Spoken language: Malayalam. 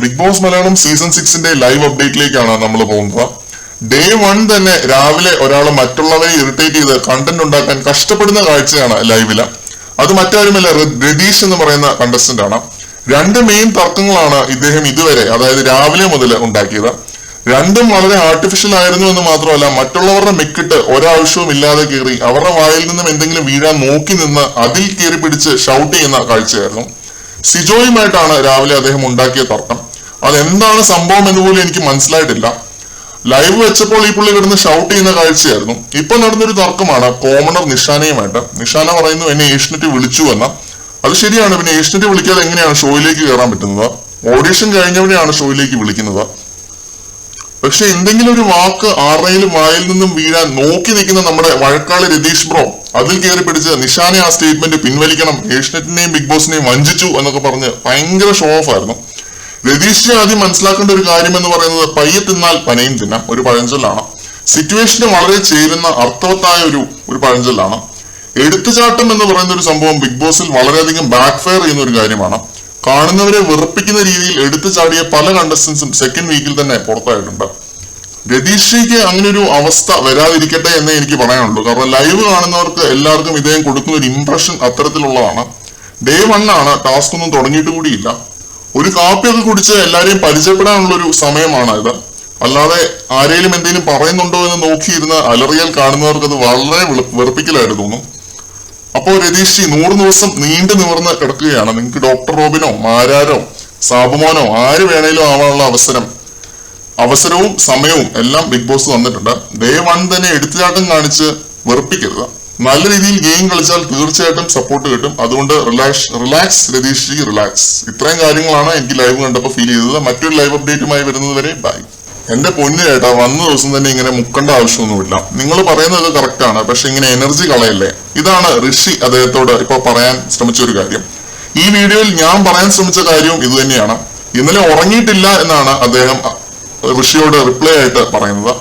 Big boss Malayalam season 6 live അപ്ഡേറ്റിലേക്കാണ് നമ്മൾ പോകുന്നത്. ഡേ 1 തന്നെ രാവിലെ ഒരാൾ മറ്റുള്ളവരെ ഇറിറ്റേറ്റ് ചെയ്ത് കണ്ടന്റ് ഉണ്ടാക്കാൻ കഷ്ടപ്പെടുന്ന കാഴ്ചയാണ് ലൈവില്. അത് മറ്റാരുമല്ല, രതീഷ് എന്ന് പറയുന്ന കണ്ടസ്റ്റന്റ് ആണ്. രണ്ട് മെയിൻ തർക്കങ്ങളാണ് ഇദ്ദേഹം ഇതുവരെ, അതായത് രാവിലെ മുതൽ ഉണ്ടാക്കിയത്. രണ്ടും വളരെ ആർട്ടിഫിഷ്യൽ ആയിരുന്നു എന്ന് മാത്രമല്ല, മറ്റുള്ളവരുടെ മെക്കിട്ട് ഒരാവശ്യവും ഇല്ലാതെ കയറി അവരുടെ വായിൽ നിന്നും എന്തെങ്കിലും വീഴാൻ നോക്കി നിന്ന് അതിൽ കയറി പിടിച്ച് ഷൗട്ട് ചെയ്യുന്ന കാഴ്ചയായിരുന്നു. സിജോയുമായിട്ടാണ് രാവിലെ അദ്ദേഹം ഉണ്ടാക്കിയ തർക്കം. അതെന്താണ് സംഭവം എന്ന് പോലും എനിക്ക് മനസ്സിലായിട്ടില്ല. ലൈവ് വെച്ചപ്പോൾ ഈ പുള്ളി കിടന്ന് ഷൗട്ട് ചെയ്യുന്ന കാഴ്ചയായിരുന്നു. ഇപ്പൊ നടന്നൊരു തർക്കമാണ് കോമണർ നിഷാനയുമായിട്ട്. നിഷാന പറയുന്നു എന്നെ ഏഷ്യനെറ്റ് വിളിച്ചു എന്ന്. അത് ശരിയാണ്, പിന്നെ ഏഷ്യനെറ്റ് വിളിക്കാതെ എങ്ങനെയാണ് ഷോയിലേക്ക് കയറാൻ പറ്റുന്നത്? ഓഡീഷൻ കഴിഞ്ഞവരെയാണ് ഷോയിലേക്ക് വിളിക്കുന്നത്. പക്ഷെ എന്തെങ്കിലും ഒരു വാക്ക് ആരുടെയും വായിൽ നിന്നും വീഴാൻ നോക്കി നിൽക്കുന്ന നമ്മുടെ വഴക്കാളി രതീഷ് ബ്രോ അതിൽ കയറി പിടിച്ച് നിഷാനെ ആ സ്റ്റേറ്റ്മെന്റ് പിൻവലിക്കണം, ഏഷ്യനെറ്റിനെയും ബിഗ് ബോസിനെയും വഞ്ചിച്ചു എന്നൊക്കെ പറഞ്ഞ് ഭയങ്കര ഷോ ഓഫ് ആയിരുന്നു. രതീഷിനെ ആദ്യം മനസ്സിലാക്കേണ്ട ഒരു കാര്യം എന്ന് പറയുന്നത് പയ്യെ തിന്നാൽ പനയും തിന്നാം ഒരു പഴഞ്ചൊല്ലാണ്. സിറ്റുവേഷന് വളരെ ചേരുന്ന അർത്ഥവത്തായ ഒരു പഴഞ്ചൊല്ലാണ്. എടുത്തുചാട്ടം എന്ന് പറയുന്ന ഒരു സംഭവം ബിഗ് ബോസിൽ വളരെയധികം ബാക്ക് ഫയർ ചെയ്യുന്ന ഒരു കാര്യമാണ്. കാണുന്നവരെ വെറുപ്പിക്കുന്ന രീതിയിൽ എടുത്തു ചാടിയ പല കണ്ടസ്റ്റൻസും സെക്കൻഡ് വീക്കിൽ തന്നെ പുറത്തായിട്ടുണ്ട്. രതീഷിക്ക് അങ്ങനെ ഒരു അവസ്ഥ വരാതിരിക്കട്ടെ എന്നേ എനിക്ക് പറയാനുള്ളൂ. കാരണം ലൈവ് കാണുന്നവർക്ക് എല്ലാവർക്കും ഇദ്ദേഹം കൊടുക്കുന്ന ഒരു ഇംപ്രഷൻ അത്തരത്തിലുള്ളതാണ്. ഡേ 1 ആണ്, ടാസ്ക് ഒന്നും തുടങ്ങിയിട്ട് കൂടിയില്ല. ഒരു കാപ്പിയൊക്കെ കുടിച്ച് എല്ലാവരെയും പരിചയപ്പെടാനുള്ള ഒരു സമയമാണ് ഇത്. അല്ലാതെ ആരെങ്കിലും എന്തെങ്കിലും പറയുന്നുണ്ടോ എന്ന് നോക്കിയിരുന്ന് അലറിയാൽ കാണുന്നവർക്ക് അത് വളരെ വെറുപ്പിക്കലായിട്ട് തോന്നും. അപ്പോ രതീഷ് 100 ദിവസം നീണ്ടു നിവർന്ന് കിടക്കുകയാണ്. നിങ്ങൾക്ക് ഡോക്ടർ റോബിനോ മാരാരോ സാബുമോനോ ആര് വേണേലും ആവാനുള്ള അവസരവും സമയവും എല്ലാം ബിഗ് ബോസ് തന്നിട്ടുണ്ട്. ഡേ 1 തന്നെ എടുത്തുചാട്ടം കാണിച്ച് വെറുപ്പിക്കരുത്. നല്ല രീതിയിൽ ഗെയിം കളിച്ചാൽ തീർച്ചയായിട്ടും സപ്പോർട്ട് കിട്ടും. അതുകൊണ്ട് റിലാക്സ് രതീഷ്, റിലാക്സ്. ഇത്രയും കാര്യങ്ങളാണ് എനിക്ക് ലൈവ് കണ്ടപ്പോൾ ഫീൽ ചെയ്തത്. മറ്റൊരു ലൈവ് അപ്ഡേറ്റുമായി വരുന്നത് വരെ ബൈ. എന്റെ പൊന്നു ചേട്ടാ, വന്ന ദിവസം തന്നെ ഇങ്ങനെ മുക്കേണ്ട ആവശ്യമൊന്നുമില്ല. നിങ്ങൾ പറയുന്നത് കറക്റ്റ് ആണ്, പക്ഷെ ഇങ്ങനെ എനർജി കളയല്ലേ. ഇതാണ് ഋഷി അദ്ദേഹത്തോട് ഇപ്പൊ പറയാൻ ശ്രമിച്ച ഒരു കാര്യം. ഈ വീഡിയോയിൽ ഞാൻ പറയാൻ ശ്രമിച്ച കാര്യവും ഇത് തന്നെയാണ്. ഇന്നലെ ഉറങ്ങിയിട്ടില്ല എന്നാണ് അദ്ദേഹം ഋഷിയോട് റിപ്ലൈ ആയിട്ട് പറയുന്നത്.